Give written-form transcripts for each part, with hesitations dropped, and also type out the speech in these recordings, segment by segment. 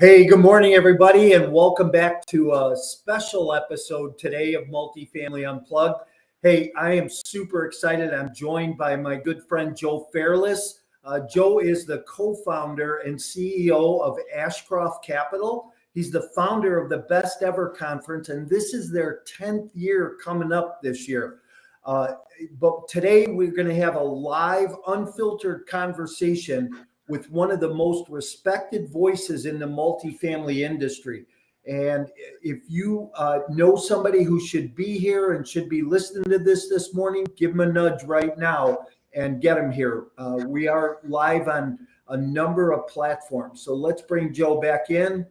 Hey, good morning, everybody, and welcome back to a special episode today of Multifamily Unplugged. Hey, I am super excited. I'm joined by my good friend, Joe Fairless. Joe is the co-founder and CEO of Ashcroft Capital. He's the founder of the Best Ever Conference, and this is their 10th year coming up this year. But today we're going to have a live, unfiltered conversation with one of the most respected voices in the multifamily industry. And if you know somebody who should be here and should be listening to this morning, give them a nudge right now and get them here. We are live on a number of platforms. So let's bring Joe back in.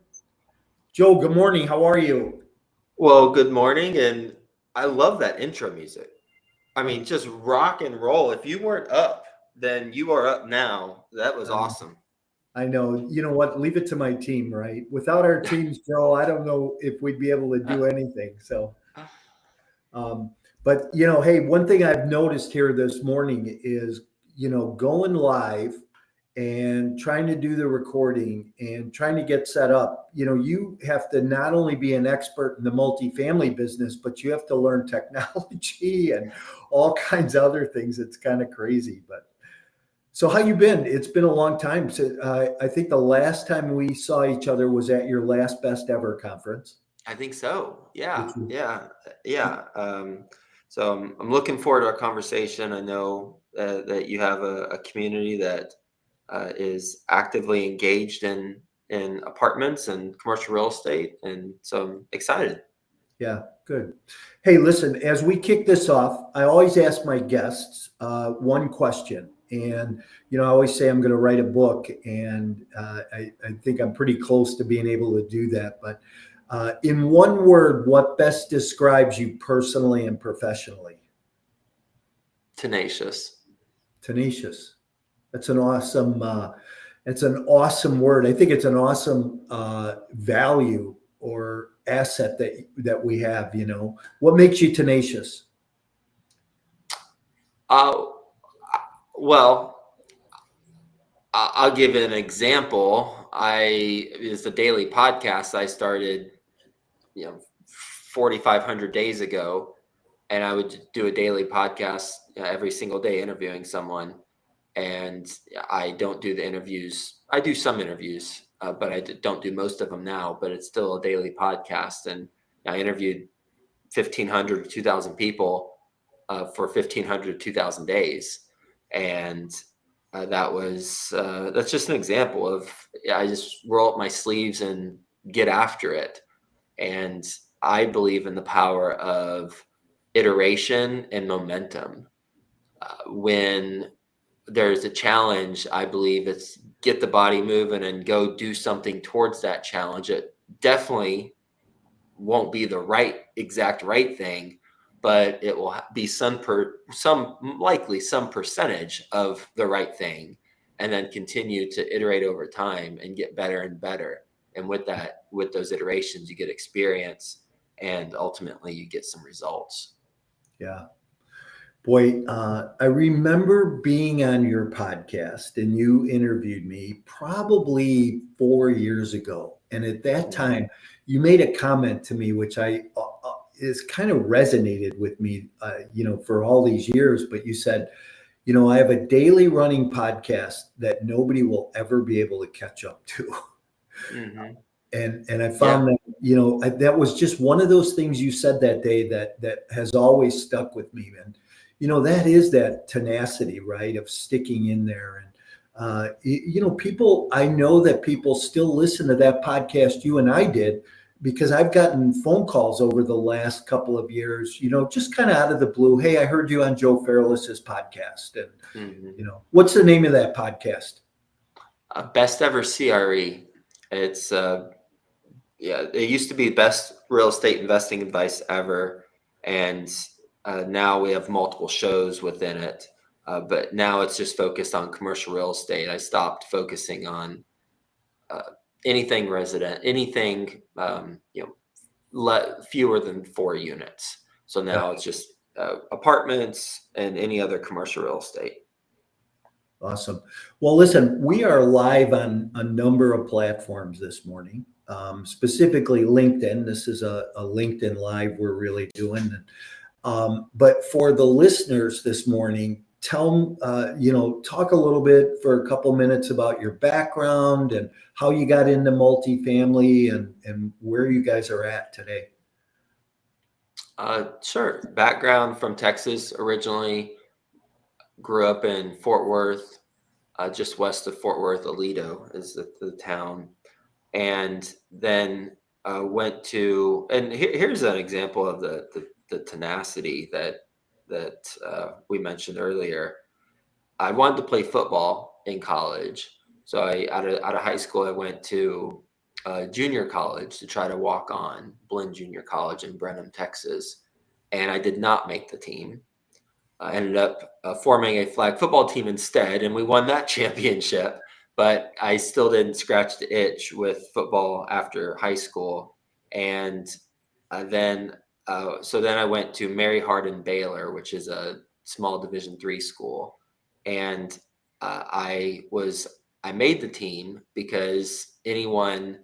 Joe, good morning. How are you? Well, good morning. And I love that intro music. I mean, just rock and roll. If you weren't up, then you are up now. That was awesome. I know. You know what? Leave it to my team, right? Without our teams, Joe, I don't know if we'd be able to do anything. So, but hey, one thing I've noticed here this morning is, going live and trying to do the recording and trying to get set up. You have to not only be an expert in the multifamily business, but you have to learn technology and all kinds of other things. It's kind of crazy, but. So how you been? It's been a long time. So I think the last time we saw each other was at your last Best Ever conference. I think so. Yeah. So I'm looking forward to our conversation. I know that you have a community that is actively engaged in apartments and commercial real estate. And so I'm excited. Yeah, good. Hey, listen, as we kick this off, I always ask my guests one question. And, I always say I'm going to write a book, and I think I'm pretty close to being able to do that. But in one word, what best describes you personally and professionally? Tenacious. Tenacious. That's an awesome word. I think it's an awesome value or asset that we have. What makes you tenacious? Well, I'll give an example. It's a daily podcast I started, 4,500 days ago, and I would do a daily podcast every single day interviewing someone. And I don't do the interviews. I do some interviews, but I don't do most of them now, but it's still a daily podcast. And I interviewed 1,500 to 2,000 people for 1,500 to 2,000 days. And that's just an example of, I just roll up my sleeves and get after it. And I believe in the power of iteration and momentum. When there's a challenge, I believe it's get the body moving and go do something towards that challenge. It definitely won't be the exact right thing, but it will be likely some percentage of the right thing, and then continue to iterate over time and get better and better. And with those iterations, you get experience, and ultimately you get some results. Yeah. Boy, I remember being on your podcast, and you interviewed me probably 4 years ago. And at that time, you made a comment to me, which is kind of resonated with me, for all these years. But you said, I have a daily running podcast that nobody will ever be able to catch up to. Mm-hmm. And I found that, that was just one of those things you said that day that has always stuck with me. And, that is that tenacity, right, of sticking in there. And, I know that people still listen to that podcast you and I did, because I've gotten phone calls over the last couple of years, just kind of out of the blue. Hey, I heard you on Joe Fairless's podcast. And, what's the name of that podcast? Best Ever CRE. It's, it used to be best real estate investing advice ever. And now we have multiple shows within it. But now it's just focused on commercial real estate. I stopped focusing on anything resident, anything, fewer than 4 units. So now it's just apartments and any other commercial real estate. Awesome. Well, listen, we are live on a number of platforms this morning, specifically LinkedIn. This is a LinkedIn Live we're really doing. But for the listeners this morning, talk a little bit for a couple minutes about your background and how you got into multifamily and where you guys are at today. Sure. Background from Texas originally, grew up in Fort Worth, just west of Fort Worth. Aledo is the town. And then went to, and here's an example of the tenacity that we mentioned earlier. I wanted to play football in college. So out of high school, I went to junior college to try to walk on Blinn Junior College in Brenham, Texas. And I did not make the team. I ended up forming a flag football team instead, and we won that championship. But I still didn't scratch the itch with football after high school. And then, so then I went to Mary Hardin Baylor, which is a small Division III school. And I made the team because anyone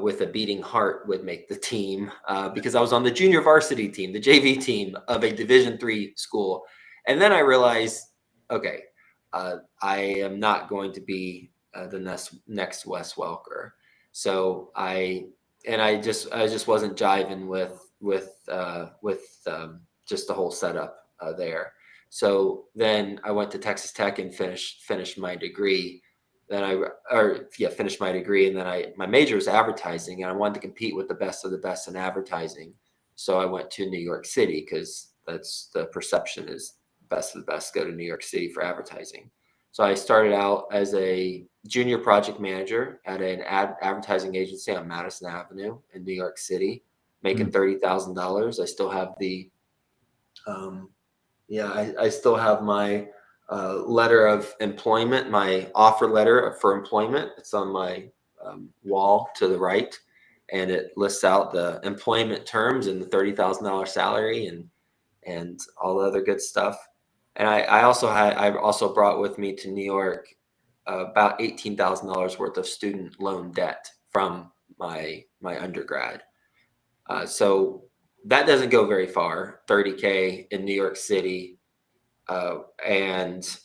with a beating heart would make the team because I was on the junior varsity team, the JV team of a Division III school. And then I realized, okay, I am not going to be the next Wes Welker. So I just wasn't jiving with just the whole setup there. So then I went to Texas Tech and finished my degree. Finished my degree, and then my major was advertising, and I wanted to compete with the best of the best in advertising. So I went to New York City because that's the perception is best of the best go to New York City for advertising. So I started out as a junior project manager at an advertising agency on Madison Avenue in New York City, making $30,000. I still have I still have my letter of employment, my offer letter for employment. It's on my wall to the right, and it lists out the employment terms and the $30,000 salary and all the other good stuff. And I also brought with me to New York about $18,000 worth of student loan debt from my undergrad. So that doesn't go very far, 30K in New York City. And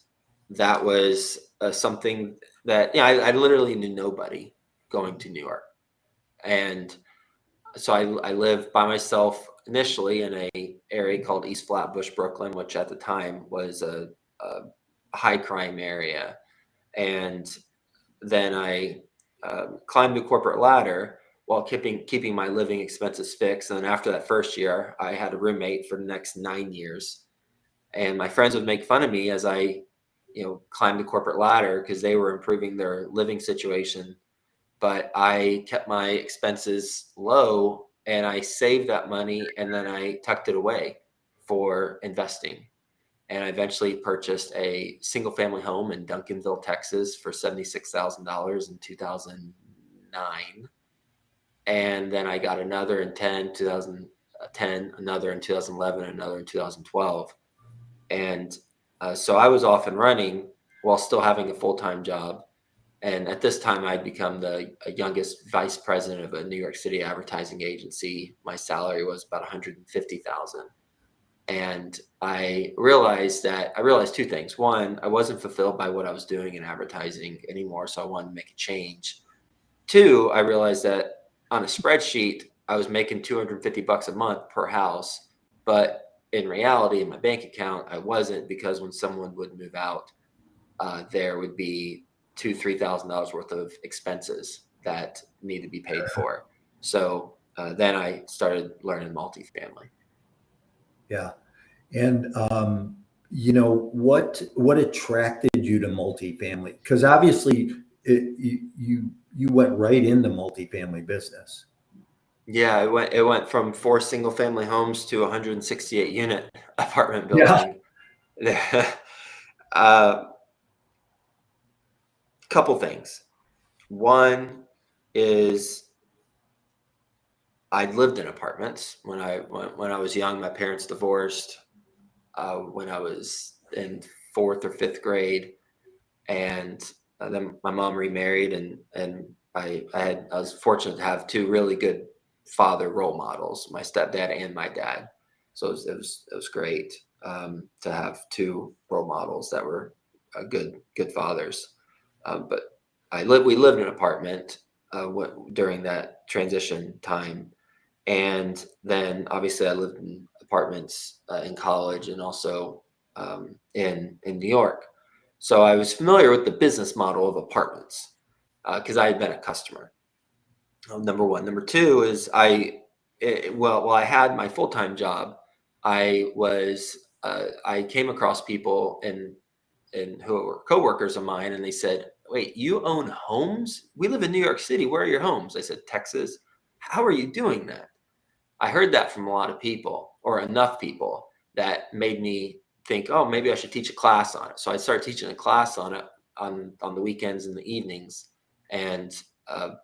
that was something that, I literally knew nobody going to New York. And so I lived by myself initially in a area called East Flatbush, Brooklyn, which at the time was a high crime area. And then I climbed the corporate ladder while keeping my living expenses fixed. And then after that first year, I had a roommate for the next 9 years. And my friends would make fun of me as I, climbed the corporate ladder because they were improving their living situation. But I kept my expenses low and I saved that money and then I tucked it away for investing. And I eventually purchased a single family home in Duncanville, Texas for $76,000 in 2009. And then I got another in 2010, another in 2011, another in 2012. And so I was off and running while still having a full-time job. And at this time, I'd become the youngest vice president of a New York City advertising agency. My salary was about $150,000. And I realized two things. One, I wasn't fulfilled by what I was doing in advertising anymore, so I wanted to make a change. Two, I realized that on a spreadsheet, I was making $250 a month per house, but in reality, in my bank account, I wasn't, because when someone would move out, there would be $2,000-$3,000 worth of expenses that need to be paid for. So then I started learning multifamily. Yeah. And what attracted you to multifamily? Because obviously you went right into multifamily business. Yeah, it went from 4 single family homes to 168 unit apartment building. Yeah. Couple things. One is I'd lived in apartments when I was young. My parents divorced when I was in 4th or 5th grade, And then my mom remarried, and I was fortunate to have two really good father role models, my stepdad and my dad. So it was great to have two role models that were good fathers. But we lived in an apartment during that transition time, and then obviously I lived in apartments in college and also in New York. So I was familiar with the business model of apartments because I had been a customer. Number one. Number two is while I had my full-time job, I came across people and who were coworkers of mine, and they said, "Wait, you own homes? We live in New York City. Where are your homes?" I said, "Texas." "How are you doing that?" I heard that from a lot of people, or enough people, that made me think, oh, maybe I should teach a class on it. So I started teaching a class on it on the weekends and the evenings, and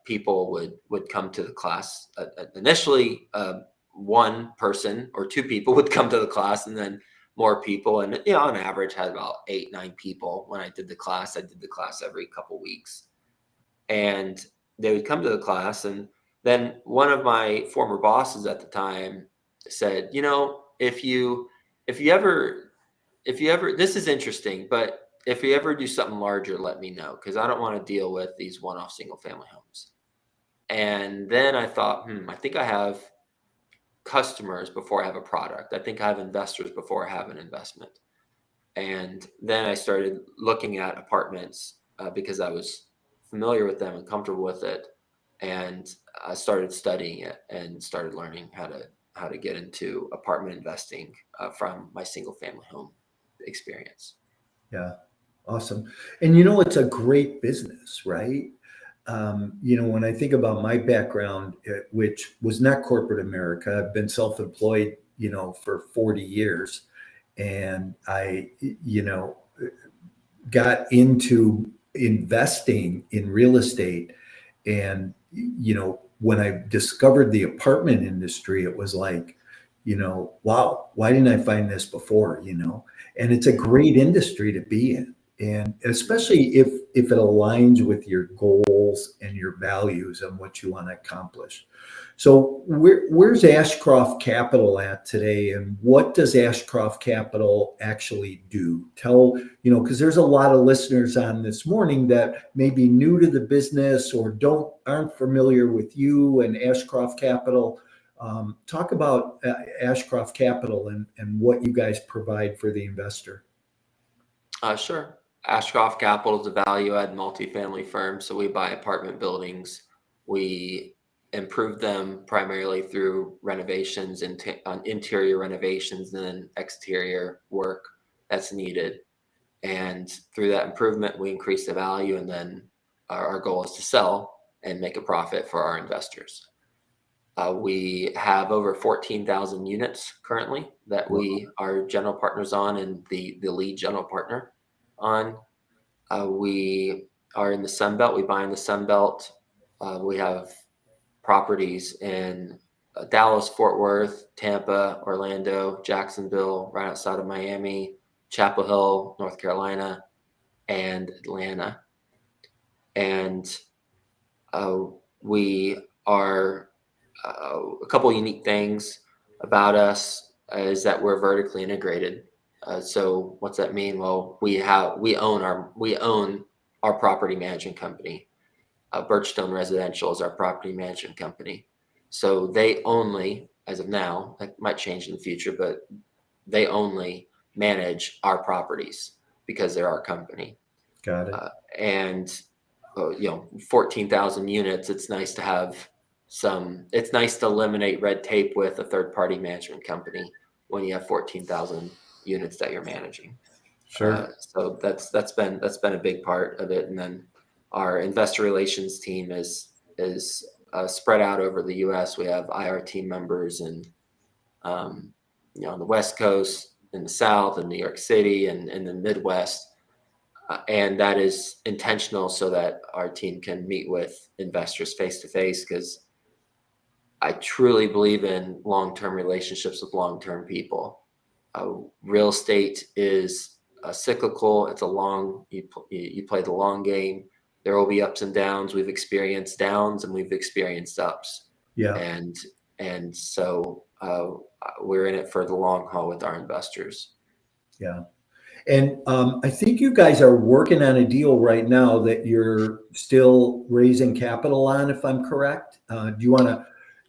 people would come to the class. Initially, one person or two people would come to the class, and then more people. And on average, had about 8-9 people when I did the class. I did the class every couple weeks, and they would come to the class, and then one of my former bosses at the time said, if you ever, this is interesting, but if you ever do something larger, let me know, because I don't want to deal with these one-off single family homes. And then I thought, I think I have customers before I have a product. I think I have investors before I have an investment. And then I started looking at apartments because I was familiar with them and comfortable with it. And I started studying it and started learning how to get into apartment investing from my single family home experience. Yeah. Awesome. And it's a great business, right? When I think about my background, which was not corporate America, I've been self-employed, for 40 years. And I, got into investing in real estate. And, when I discovered the apartment industry, it was like, wow, why didn't I find this before? And it's a great industry to be in. And especially if it aligns with your goals and your values and what you want to accomplish. So where's Ashcroft Capital at today, and what does Ashcroft Capital actually do? Because there's a lot of listeners on this morning that may be new to the business or aren't familiar with you and Ashcroft Capital. Talk about Ashcroft Capital and what you guys provide for the investor. Sure. Ashcroft Capital is a value-add multifamily firm. So we buy apartment buildings. We improve them primarily through renovations, on interior renovations, and then exterior work that's needed. And through that improvement, we increase the value, and then our goal is to sell and make a profit for our investors. We have over 14,000 units currently that we are general partners on, and the lead general partner on. We are in the Sun Belt. We buy in the Sun Belt. We have properties in Dallas, Fort Worth, Tampa, Orlando, Jacksonville, right outside of Miami, Chapel Hill, North Carolina, and Atlanta. And we are a couple unique things about us is that we're vertically integrated. So what's that mean? Well, we own our property management company. Birchstone Residential is our property management company. So they only, as of now, that might change in the future, but they only manage our properties because they're our company. Got it. And 14,000 units. It's nice to have it's nice to eliminate red tape with a third-party management company when you have 14,000 units that you're managing. Sure. So that's been a big part of it. And then our investor relations team is spread out over the U.S. We have IR team members on the West Coast, in the South, in New York City, and in the Midwest. And that is intentional so that our team can meet with investors face to face, because I truly believe in long-term relationships with long-term people. Real estate is cyclical. It's a long, you play the long game. There will be ups and downs. We've experienced downs and we've experienced ups. Yeah. And so we're in it for the long haul with our investors. Yeah. And I think you guys are working on a deal right now that you're still raising capital on, if I'm correct. Do you want to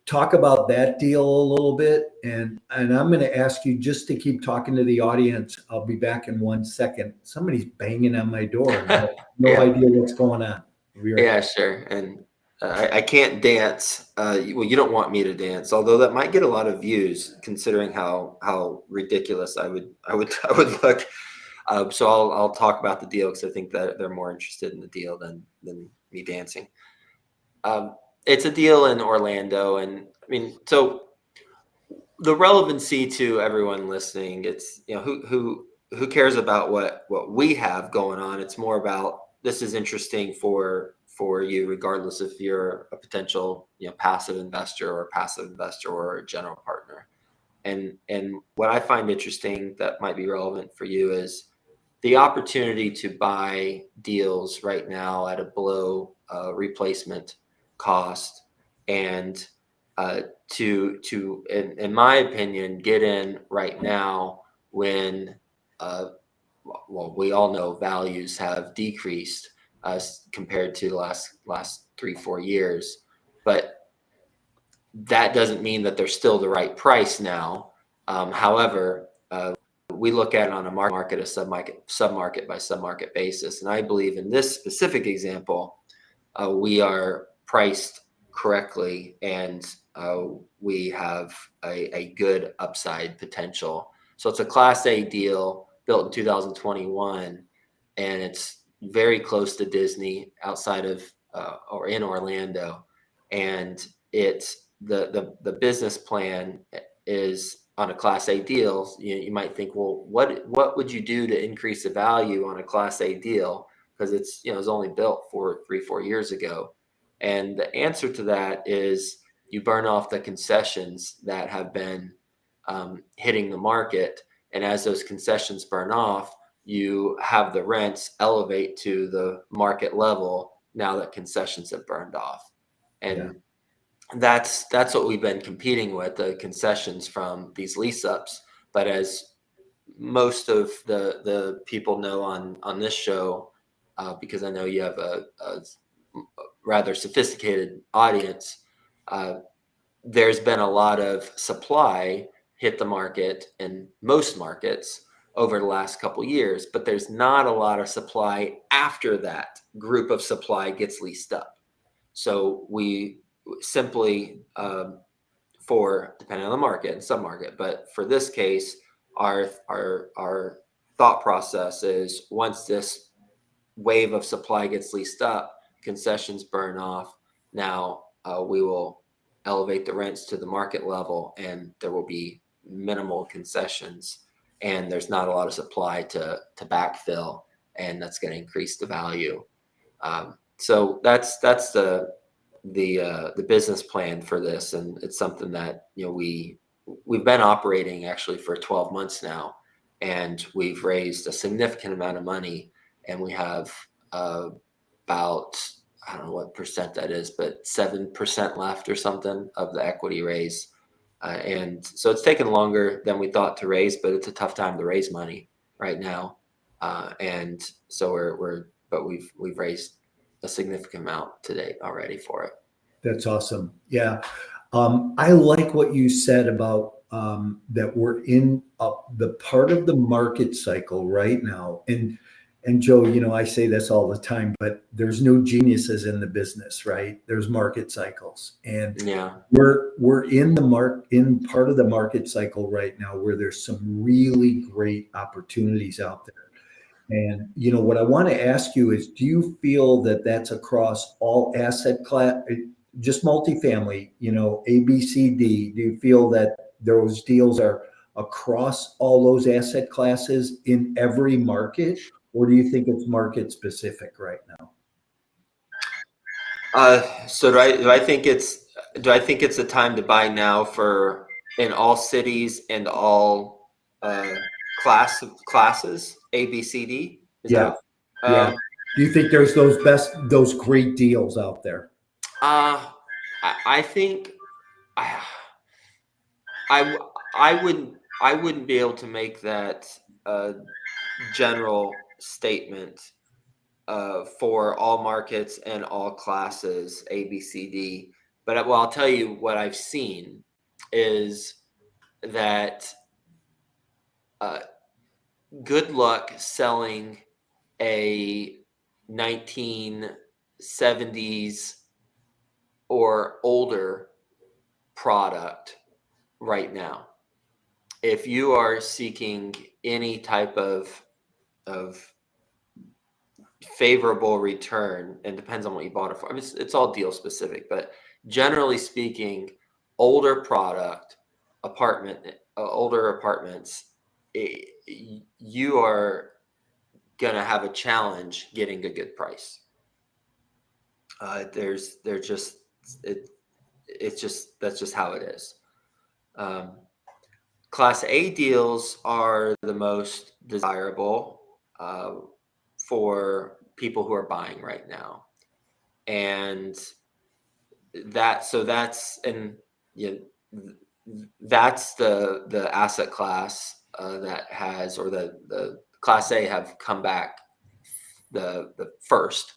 talk about that deal a little bit? And I'm going to ask you just to keep talking to the audience. I'll be back in 1 second. Somebody's banging on my door. And I have no Yeah. idea what's going on. Yeah, sure. And I can't dance. Well, you don't want me to dance, although that might get a lot of views, considering how ridiculous I would look. So I'll talk about the deal because I think that they're more interested in the deal than me dancing. It's a deal in Orlando, and I mean, so the relevancy to everyone listening, it's who cares about what we have going on. It's more about this is interesting for you, regardless if you're a potential passive investor or a general partner. And what I find interesting that might be relevant for you is the opportunity to buy deals right now at a below replacement cost, and to in my opinion get in right now when well, we all know values have decreased compared to the last 3-4 years, but that doesn't mean that they're still the right price now. However, we look at it on a market, a submarket by submarket basis. And I believe in this specific example, we are priced correctly, and we have a good upside potential. So it's a Class A deal built in 2021, and it's very close to Disney outside of or in Orlando. And it's the business plan is on a Class A deal. You might think, well, what would you do to increase the value on a Class A deal? Because it's it was only built 3-4 years ago. And the answer to that is you burn off the concessions that have been hitting the market. And as those concessions burn off, you have the rents elevate to the market level now that concessions have burned off. And that's what we've been competing with, the concessions from these lease ups. But as most of the people know on this show, because I know you have a rather sophisticated audience, there's been a lot of supply hit the market in most markets over the last couple years, but there's not a lot of supply after that group of supply gets leased up. So we simply, for depending on the market and submarket, but for this case, our thought process is once this wave of supply gets leased up, concessions burn off. Now we will elevate the rents to the market level, and there will be minimal concessions, and there's not a lot of supply to backfill, and that's going to increase the value. So that's the business plan for this, and it's something that we've been operating actually for 12 months now, and we've raised a significant amount of money, and we have about, I don't know what percent that is, but 7% left or something of the equity raise. And so it's taken longer than we thought to raise, but it's a tough time to raise money right now. And so we've raised a significant amount to date already for it. That's awesome. Yeah. I like what you said about that we're in the part of the market cycle right now. And Joe, I say this all the time, but there's no geniuses in the business, right? There's market cycles, and we're in part of the market cycle right now where there's some really great opportunities out there. And what I want to ask you is, do you feel that that's across all asset class, just multifamily, A, B, C, D? Do you feel that those deals are across all those asset classes in every market? Or do you think it's market specific right now? So do I think it's a time to buy now in all cities and all classes A, B, C, D. Is Yeah. that? Yeah. Do you think there's those great deals out there? I think I I wouldn't be able to make that general statement for all markets and all classes A, B, C, D. But I'll tell you what I've seen is that uh, good luck selling a 1970s or older product right now. If you are seeking any type of favorable return, and depends on what you bought it for. I mean, it's all deal specific, but generally speaking, older product, older apartments, you are gonna have a challenge getting a good price. They're just it's just that's just how it is. Um, Class A deals are the most desirable for people who are buying right now, and you know, that's the asset class that has, or the Class A have come back the first,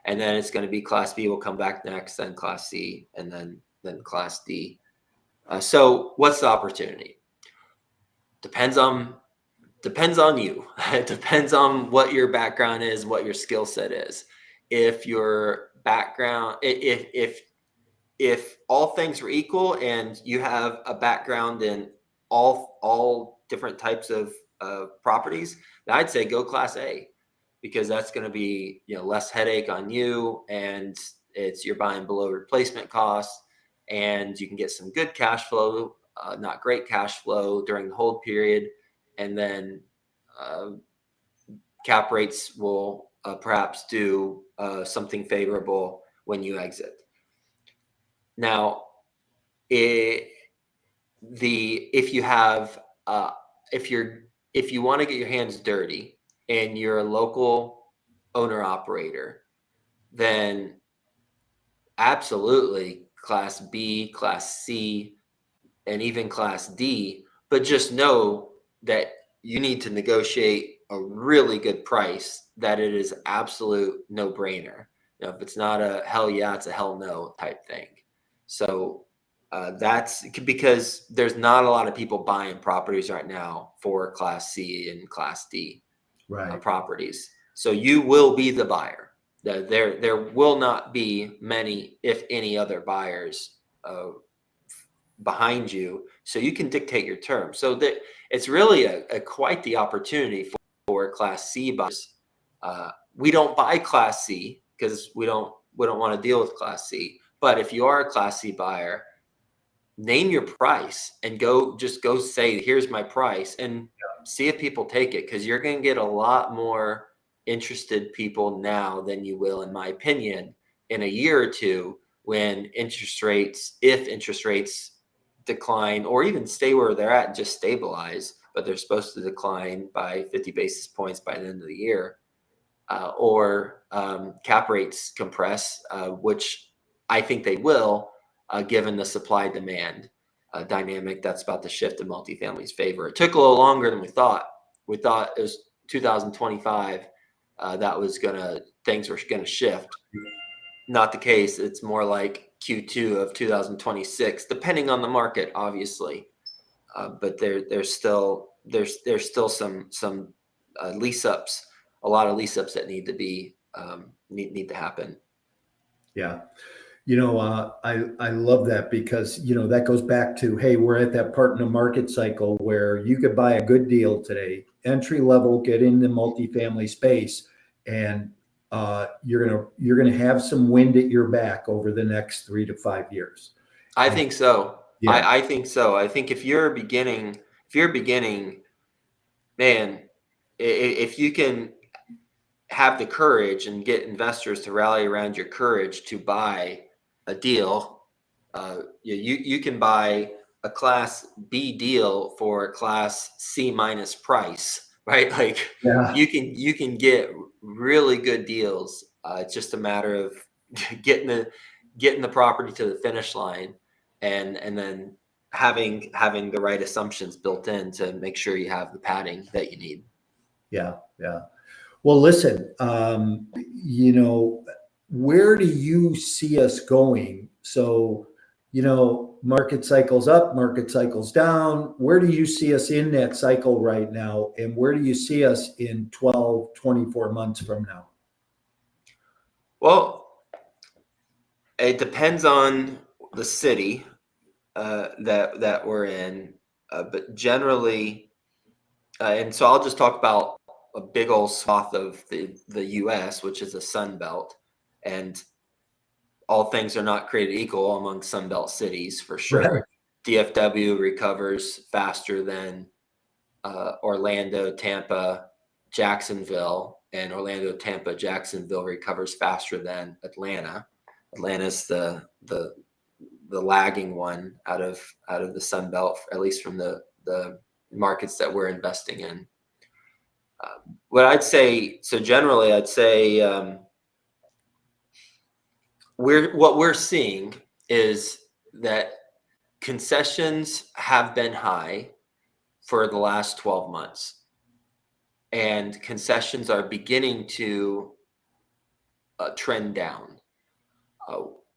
and then it's going to be Class B will come back next, then Class C, and then Class D. So what's the opportunity? Depends on you. It depends on what your background is, what your skill set is. If your background, if all things were equal and you have a background in all different types of properties, then I'd say go Class A, because that's going to be less headache on you, and you're buying below replacement costs, and you can get some good cash flow, not great cash flow during the hold period, and then cap rates will perhaps do something favorable when you exit. Now, if you have if you want to get your hands dirty and you're a local owner operator, then absolutely Class B, Class C, and even Class D. But just know that you need to negotiate a really good price, that it is absolute no-brainer. If it's not a hell yeah, it's a hell no type thing. So that's because there's not a lot of people buying properties right now for Class C and Class D properties. So you will be the buyer. There will not be many, if any, other buyers behind you, so you can dictate your terms. So that it's really a quite the opportunity for Class C buyers. We don't buy Class C because we don't want to deal with Class C. But if you are a Class C buyer, name your price and go say, here's my price, and see if people take it, because you're going to get a lot more interested people now than you will, in my opinion, in a year or two, when if interest rates decline or even stay where they're at and just stabilize, but they're supposed to decline by 50 basis points by the end of the year, or cap rates compress, which I think they will, given the supply demand dynamic that's about to shift in multifamily's favor. It took a little longer than we thought. We thought it was 2025 things were gonna shift. Not the case. It's more like Q2 of 2026, depending on the market, obviously. But there's still some lease ups, a lot of lease ups that need to be need to happen. Yeah. I love that, because, that goes back to, hey, we're at that part in the market cycle where you could buy a good deal today, entry level, get in the multifamily space, and you're gonna have some wind at your back over the next 3 to 5 years. I think so. Yeah. I think so. I think if you're beginning, man, if you can have the courage and get investors to rally around your courage to buy a deal, you can buy a class B deal for a class C minus price, right? Like Yeah. you can get really good deals. It's just a matter of getting the property to the finish line, and then having the right assumptions built in to make sure you have the padding that you need. Yeah. Yeah. Well, listen, where do you see us going? So, market cycles up, market cycles down. Where do you see us in that cycle right now? And where do you see us in 12, 24 months from now? Well, it depends on the city that we're in, but generally, and so I'll just talk about a big old swath of the U.S., which is a Sun Belt, and all things are not created equal among Sun Belt cities for Right. sure. DFW recovers faster than Orlando, Tampa, Jacksonville, and Orlando, Tampa, Jacksonville recovers faster than Atlanta. Atlanta's the lagging one out of the Sun Belt, at least from the markets that we're investing in. What I'd say, so generally, I'd say what we're seeing is that concessions have been high for the last 12 months, and concessions are beginning to trend down.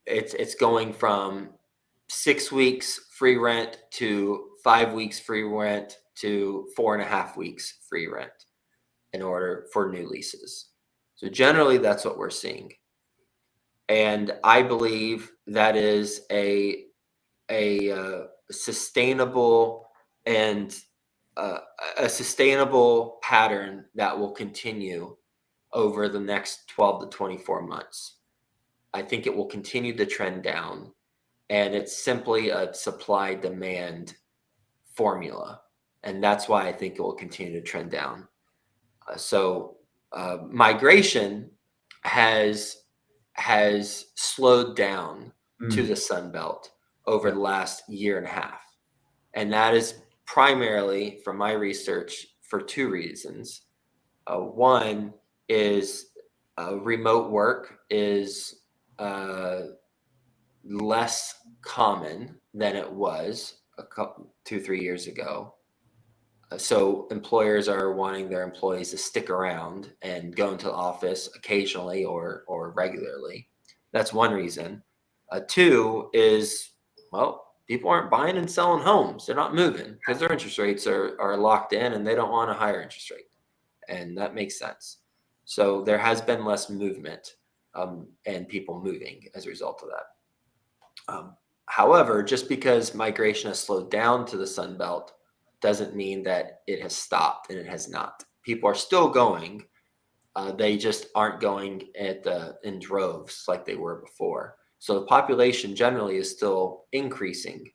It's going from 6 weeks free rent to 5 weeks free rent to 4.5 weeks free rent in order for new leases. So generally, that's what we're seeing, and I believe that is a sustainable and a sustainable pattern that will continue over the next 12 to 24 months. I think it will continue to trend down, and it's simply a supply demand formula. And that's why I think it will continue to trend down. So migration has slowed down to Mm. the Sun Belt over Yeah. the last year and a half. And that is primarily, from my research, for two reasons. One is remote work is less common than it was 2-3 years ago. So employers are wanting their employees to stick around and go into the office occasionally or regularly. That's one reason. Two is, well, people aren't buying and selling homes. They're not moving because their interest rates are locked in and they don't want a higher interest rate. And that makes sense. So there has been less movement and people moving as a result of that. However, just because migration has slowed down to the Sun Belt doesn't mean that it has stopped, and it has not. People are still going. They just aren't going in droves like they were before. So the population generally is still increasing.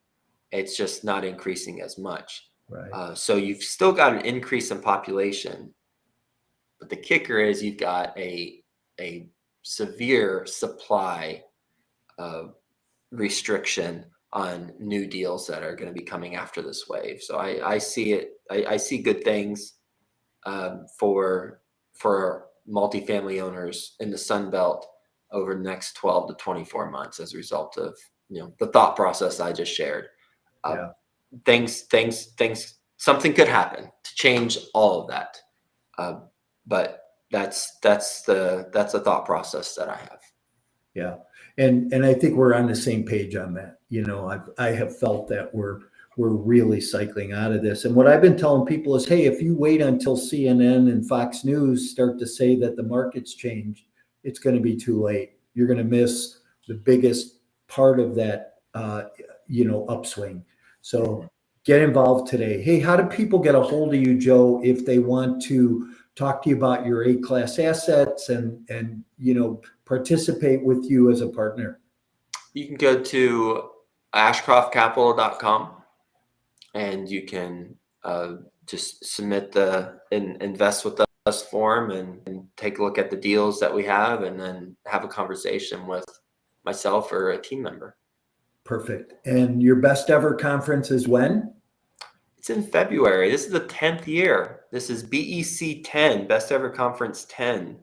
It's just not increasing as much. Right. So you've still got an increase in population, but the kicker is you've got a severe supply restriction on new deals that are going to be coming after this wave. So I see it. I see good things for multifamily owners in the Sun Belt over the next 12 to 24 months as a result of the thought process I just shared. Yeah. Things. Something could happen to change all of that, but that's the thought process that I have. Yeah. And I think we're on the same page on that. I have felt that we're really cycling out of this. And what I've been telling people is, hey, if you wait until CNN and Fox News start to say that the market's changed, it's going to be too late. You're going to miss the biggest part of that upswing. So get involved today. Hey, how do people get a hold of you, Joe, if they want to talk to you about your A-class assets and participate with you as a partner? You can go to ashcroftcapital.com and you can just submit the invest with us form and take a look at the deals that we have and then have a conversation with myself or a team member. Perfect. And your best ever conference is when? It's in February. This is the 10th year. This is BEC 10, Best Ever Conference 10.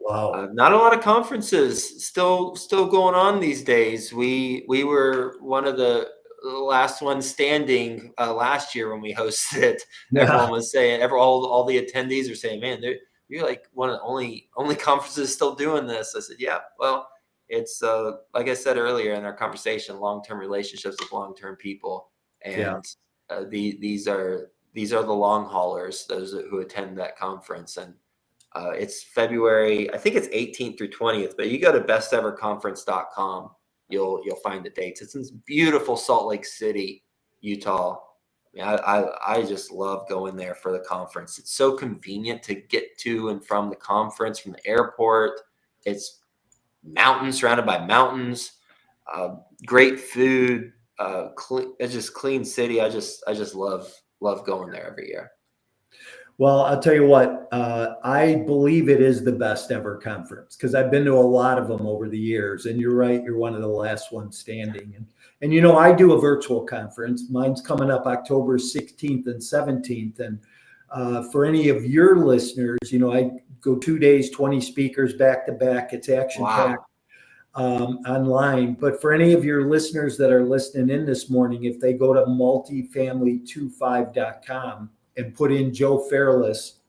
Wow. Not a lot of conferences still going on these days. We were one of the last ones standing last year when we hosted it. Yeah. Everyone was saying, all the attendees are saying, "Man, you're like one of the only conferences still doing this." I said, "Yeah, well, it's like I said earlier in our conversation, long-term relationships with long-term people, Yeah. and these are the long haulers, those who attend that conference." And it's February, I think it's 18th through 20th, but you go to besteverconference.com, you'll find the dates. It's in beautiful Salt Lake City, Utah. I mean, I just love going there for the conference. It's so convenient to get to and from the conference, from the airport. It's mountains, surrounded by mountains, great food, it's just clean city. I just love going there every year. Well, I'll tell you what, I believe it is the best ever conference because I've been to a lot of them over the years. And you're right, you're one of the last ones standing. And I do a virtual conference. Mine's coming up October 16th and 17th. And for any of your listeners, I go 2 days, 20 speakers back to back. It's action packed. Online. But for any of your listeners that are listening in this morning, if they go to multifamily25.com and put in Joe Fairless,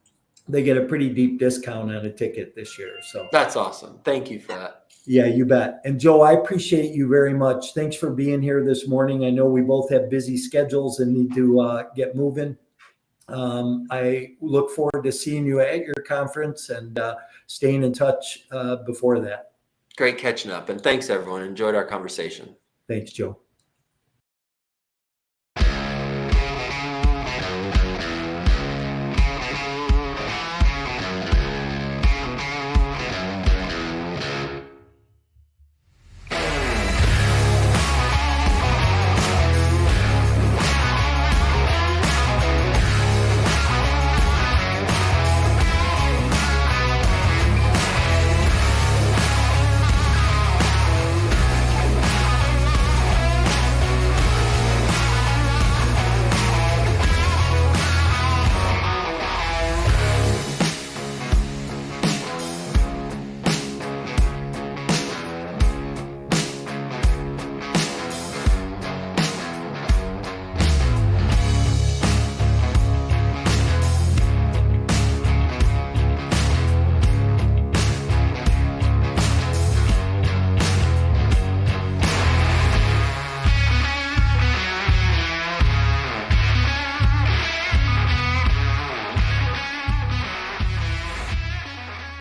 they get a pretty deep discount on a ticket this year. So that's awesome. Thank you for that. Yeah, you bet. And Joe, I appreciate you very much. Thanks for being here this morning. I know we both have busy schedules and need to get moving. I look forward to seeing you at your conference and staying in touch before that. Great catching up. And thanks, everyone. Enjoyed our conversation. Thanks, Joe.